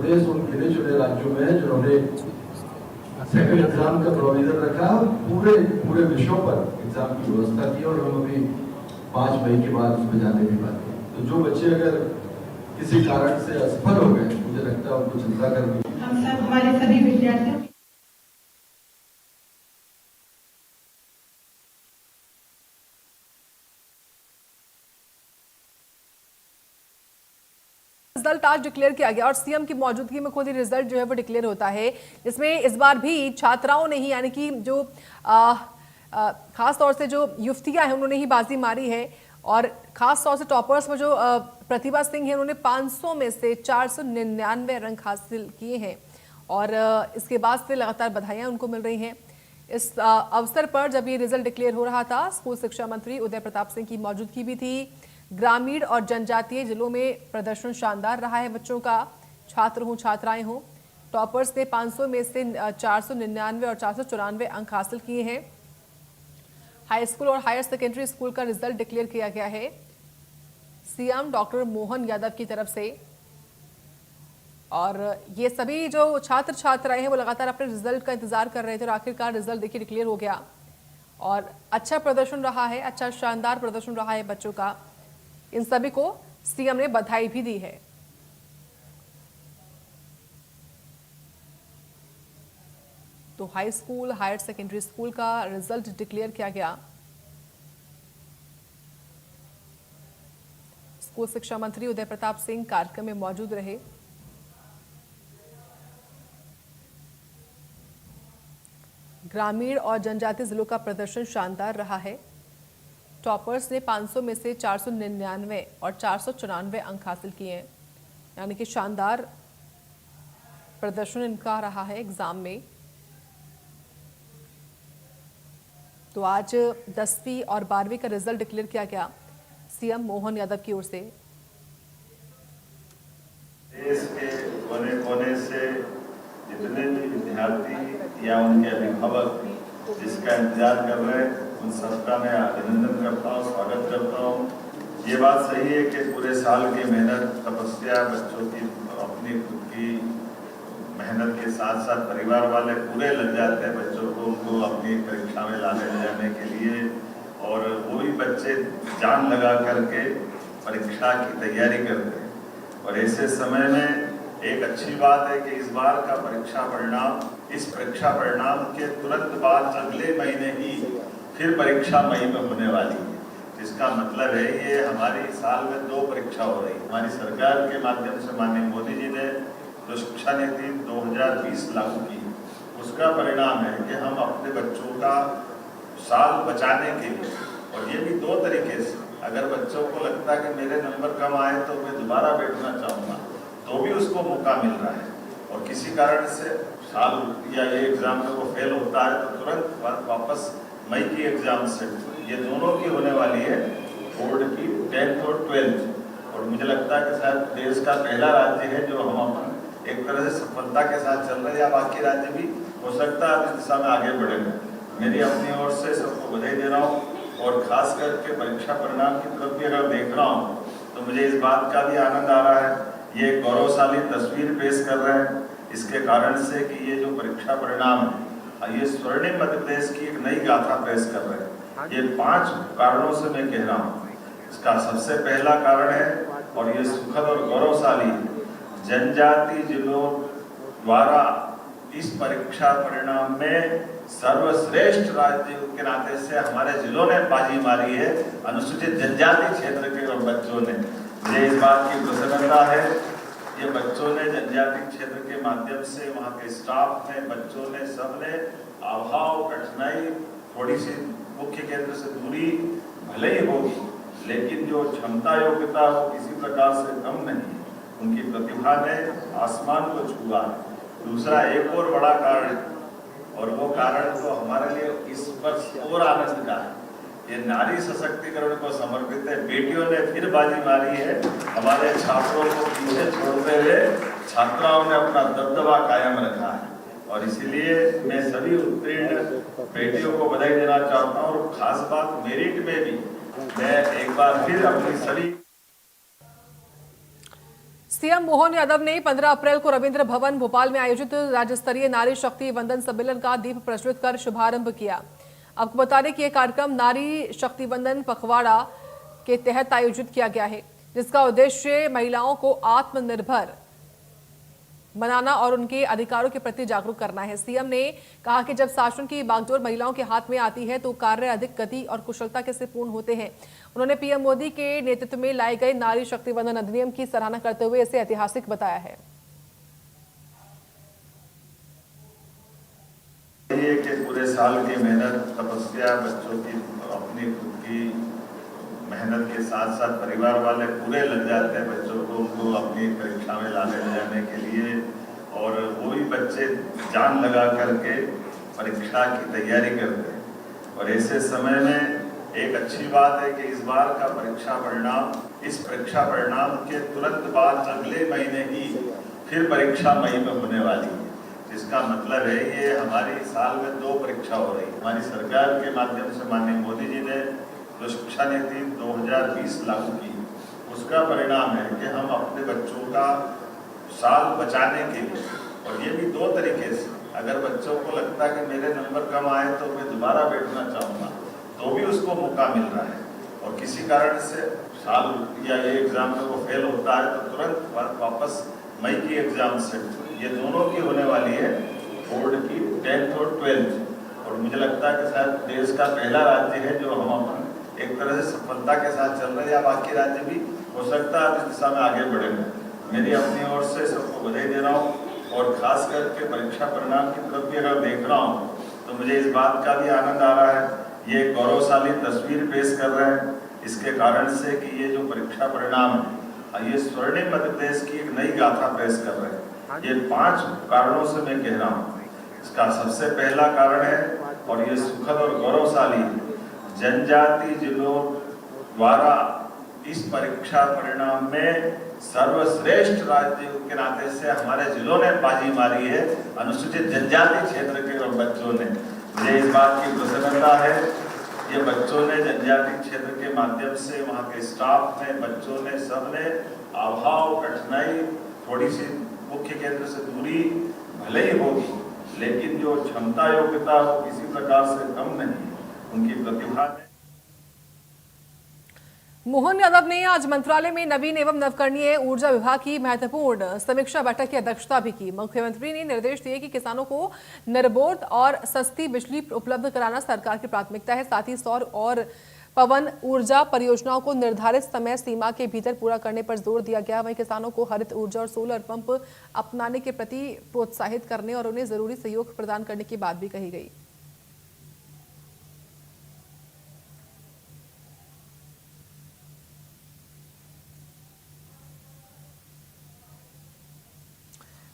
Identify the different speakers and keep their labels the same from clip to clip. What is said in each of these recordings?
Speaker 1: प्रदेश उन गिने चुने राज्यों में है जिन्होंने सेकंड एग्जाम का प्रोविजन रखा, पूरे विषयों पर एग्जाम की व्यवस्था की और हम अभी 5 मई के बाद उसमें जाने भी बात है। तो जो बच्चे अगर किसी कारण से असफल हो गए, मुझे लगता है उनको चिंता करनी।
Speaker 2: हम सब हमारे सभी विद्यार्थी
Speaker 3: रिजल्ट आज डिक्लेयर किया गया और सीएम की मौजूदगी में खुद ही रिजल्ट जो है वो डिक्लेयर होता है, जिसमें इस बार भी छात्राओं ने ही यानी कि जो खास तौर से जो युवतियां हैं उन्होंने ही बाजी मारी है और खास तौर से टॉपर्स में जो प्रतिभा सिंह है उन्होंने 500 में से 499 रैंक हासिल किए हैं और इसके बाद से लगातार बधाइयां उनको मिल रही हैं। इस अवसर पर जब ये रिजल्ट डिक्लेयर हो रहा था, स्कूल शिक्षा मंत्री उदय प्रताप सिंह की मौजूदगी भी थी। ग्रामीण और जनजातीय जिलों में प्रदर्शन शानदार रहा है बच्चों का, छात्र हों छात्राएं हों। टॉपर्स ने 500 में से 499 और 494 अंक हासिल किए हैं। हाई स्कूल और हायर सेकेंडरी स्कूल का रिजल्ट डिक्लेयर किया गया है सीएम डॉक्टर मोहन यादव की तरफ से और ये सभी जो छात्र छात्राएं हैं वो लगातार अपने रिजल्ट का इंतजार कर रहे थे और आखिरकार रिजल्ट देखिए डिक्लेयर हो गया और अच्छा प्रदर्शन रहा है, अच्छा शानदार प्रदर्शन रहा है बच्चों का। इन सभी को सीएम ने बधाई भी दी है। तो high school higher secondary school का रिजल्ट डिक्लेयर किया गया। स्कूल शिक्षा मंत्री उदय प्रताप सिंह कार्यक्रम में मौजूद रहे। ग्रामीण और जनजातीय जिलों का प्रदर्शन शानदार रहा है। टॉपर्स ने 500 में से 499 और 494 अंक हासिल किए हैं, यानी कि शानदार प्रदर्शन इनका रहा है एग्जाम में। तो आज 10वीं और 12वीं का रिजल्ट डिक्लेयर किया गया सीएम मोहन यादव की ओर से।
Speaker 4: देश के कोने कोने से जितने भी विद्यार्थी या उनके अभिभावक जिसका इंतजार कर रहे हैं, उन सबका मैं अभिनंदन करता हूँ, स्वागत करता हूँ। ये बात सही है कि पूरे साल की मेहनत तपस्या बच्चों की अपनी खुद की मेहनत के साथ साथ परिवार वाले पूरे लग जाते हैं बच्चों को उनको अपनी परीक्षा में लाने ले जाने के लिए और वो भी बच्चे जान लगा करके परीक्षा की तैयारी करते हैं। और ऐसे समय में एक अच्छी बात है कि इस बार का इस परीक्षा परिणाम के तुरंत बाद अगले महीने ही फिर परीक्षा मई में होने वाली है, जिसका मतलब है ये हमारी साल में 2 परीक्षा हो रही है। हमारी सरकार के माध्यम से माननीय मोदी जी ने जो शिक्षा नीति 2020 लागू की, उसका परिणाम है कि हम अपने बच्चों का साल बचाने के लिए, और ये भी 2 तरीके से, अगर बच्चों को लगता है कि मेरे नंबर कम आए तो मैं दोबारा बैठना चाहूँगा तो भी उसको मौका मिल रहा है, और किसी कारण से साल या ये एग्जाम में वो फेल होता है तो तुरंत वापस मई की एग्जाम से ये दोनों की होने वाली है, बोर्ड की 10th और 12th। और मुझे लगता है कि शायद देश का पहला राज्य है जो हम एक तरह से सफलता के साथ चल रहे हैं, या बाकी राज्य भी हो सकता है इस दिशा में आगे बढ़ेंगे। मेरी अपनी ओर से सबको बधाई दे रहा हूँ और खास करके परीक्षा परिणाम की तरफ भी अगर देख रहा हूँ तो मुझे इस बात का भी आनंद आ रहा है, ये गौरवशाली तस्वीर पेश कर रहे हैं इसके कारण से कि ये जो परीक्षा परिणाम है ये स्वर्णिम मध्य प्रदेश की एक नई गाथा पेश कर रहे हैं। ये 5 कारणों से मैं कह रहा हूँ। इसका सबसे पहला कारण है और ये सुखद और गौरवशाली जनजाति जिलों द्वारा इस परीक्षा परिणाम में सर्वश्रेष्ठ राज्य के नाते से हमारे जिलों ने बाजी मारी है, अनुसूचित जनजाति क्षेत्र के और बच्चों ने। मुझे इस बात की प्रसन्नता है, ये बच्चों ने जनजाति क्षेत्र के माध्यम से वहाँ के स्टाफ ने, बच्चों ने, सबने अभाव कठिनाई थोड़ी सी मुख्य केंद्र से दूरी भले ही होगी, लेकिन जो क्षमता योग्यता वो किसी प्रकार से कम नहीं, उनकी प्रतिभा ने आसमान को छुआ। दूसरा एक और बड़ा कारण, और वो कारण तो हमारे लिए इस वर्ष और आनंद का है, ये नारी सशक्तिकरण को समर्पित है। बेटियों ने फिर बाजी मारी है, हमारे छात्रों को पीछे छोड़ते हुए छात्राओं ने अपना दबदबा कायम रखा है, और इसीलिए मैं सभी उत्तीर्ण बेटियों को बधाई देना चाहता हूँ। और खास बात मेरिट में भी मैं एक बार फिर अपनी सभी
Speaker 3: सीएम मोहन यादव ने 15 अप्रैल को रविंद्र भवन भोपाल में आयोजित राज्य स्तरीय नारी शक्ति वंदन सम्मेलन का दीप प्रज्वलित कर शुभारंभ किया। आपको बता दें कि यह कार्यक्रम नारी शक्ति वंदन पखवाड़ा के तहत आयोजित किया गया है, जिसका उद्देश्य महिलाओं को आत्मनिर्भर बनाना और उनके अधिकारों के प्रति जागरूक करना है। सीएम ने कहा कि जब शासन की बागडोर महिलाओं के हाथ में आती है तो कार्य अधिक गति और कुशलता के से पूर्ण होते हैं। उन्होंने पीएम मोदी के नेतृत्व में लाए गए नारी शक्ति वंदन अधिनियम की सराहना करते हुए इसे ऐतिहासिक बताया है।
Speaker 4: ये कि पूरे साल की मेहनत तपस्या, बच्चों की अपनी खुद की मेहनत के साथ साथ परिवार वाले पूरे लग जाते हैं बच्चों को उनको अपनी परीक्षा में लाने ले जाने के लिए, और वो भी बच्चे जान लगा करके परीक्षा की तैयारी करते हैं। और ऐसे समय में एक अच्छी बात है कि इस बार का इस परीक्षा परिणाम के तुरंत बाद अगले महीने ही फिर परीक्षा मई में होने वाली है, जिसका मतलब है ये हमारी साल में 2 परीक्षा हो रही है। हमारी सरकार के माध्यम से माननीय मोदी जी ने जो शिक्षा नीति 2020 लागू की, उसका परिणाम है कि हम अपने बच्चों का साल बचाने के लिए, और ये भी 2 तरीके से, अगर बच्चों को लगता है कि मेरे नंबर कम आए तो मैं दोबारा बैठना चाहूँगा तो भी उसको मौका मिल रहा है, और किसी कारण से साल या ये एग्जाम में वो फेल होता है तो तुरंत वापस मई की एग्जाम से ये दोनों की होने वाली है, बोर्ड की 10th और 12th। और मुझे लगता है कि शायद देश का पहला राज्य है जो हम अपन एक तरह से सफलता के साथ चल रहे हैं, या बाकी राज्य भी हो सकता है इस दिशा में आगे बढ़ेंगे। मेरी अपनी ओर से सबको बधाई दे रहा हूँ, और खास करके परीक्षा परिणाम की तरफ भी अगर देख रहा हूँ तो मुझे इस बात का भी आनंद आ रहा है, ये गौरवशाली तस्वीर पेश कर रहे हैं इसके कारण से कि ये जो परीक्षा परिणाम है ये स्वर्णिम मध्य प्रदेश की एक नई गाथा पेश कर रहे हैं। ये 5 कारणों से मैं कह रहा हूँ। इसका सबसे पहला कारण है, और ये सुखद और गौरवशाली है, जनजाति जिलों द्वारा इस परीक्षा परिणाम में सर्वश्रेष्ठ राज्य के नाते से हमारे जिलों ने बाजी मारी है, अनुसूचित जनजाति क्षेत्र के बच्चों ने। मुझे इस बात की प्रसन्नता है, ये बच्चों ने जनजाति क्षेत्र के माध्यम से वहाँ के स्टाफ ने, बच्चों ने, सबने अभाव, कठिनाई, थोड़ी सी मुख्य केंद्र से दूरी भले ही होगी, लेकिन जो क्षमता योग्यता वो किसी प्रकार से कम नहीं, उनकी प्रतिभा ने।
Speaker 3: मोहन यादव ने आज मंत्रालय में नवीन एवं नवकरणीय ऊर्जा विभाग की महत्वपूर्ण समीक्षा बैठक की अध्यक्षता भी की। मुख्यमंत्री ने निर्देश दिए कि किसानों को निर्बाध और सस्ती बिजली उपलब्ध कराना सरकार की प्राथमिकता है। साथ ही सौर और पवन ऊर्जा परियोजनाओं को निर्धारित समय सीमा के भीतर पूरा करने पर जोर दिया गया। वहीं किसानों को हरित ऊर्जा और सोलर पंप अपनाने के प्रति प्रोत्साहित करने और उन्हें जरूरी सहयोग प्रदान करने की बात भी कही गई।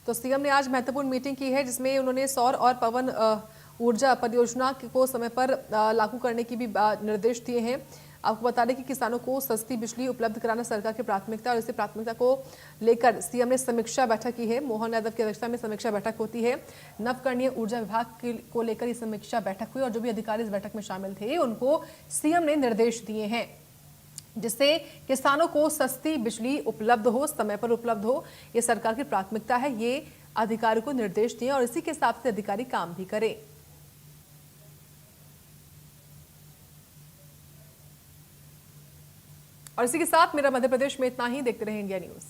Speaker 3: तो सीएम ने आज महत्वपूर्ण मीटिंग की है, जिसमें उन्होंने सौर और पवन ऊर्जा परियोजना को समय पर लागू करने की भी निर्देश दिए हैं। आपको बता दें कि किसानों को सस्ती बिजली उपलब्ध कराना सरकार की प्राथमिकता है, और इसी प्राथमिकता को लेकर सीएम ने समीक्षा बैठक की है। मोहन यादव की अध्यक्षता में समीक्षा बैठक होती है। नवकरणीय ऊर्जा विभाग को लेकर ये समीक्षा बैठक हुई, और जो भी अधिकारी इस बैठक में शामिल थे उनको सीएम ने निर्देश दिए हैं, जिससे किसानों को सस्ती बिजली उपलब्ध हो, समय पर उपलब्ध हो। ये सरकार की प्राथमिकता है, ये अधिकारियों को निर्देश दिए और इसी के हिसाब से अधिकारी काम भी करें। और इसी के साथ मेरा मध्य प्रदेश में इतना ही। देखते रहें इंडिया न्यूज।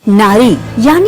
Speaker 5: नारी यानी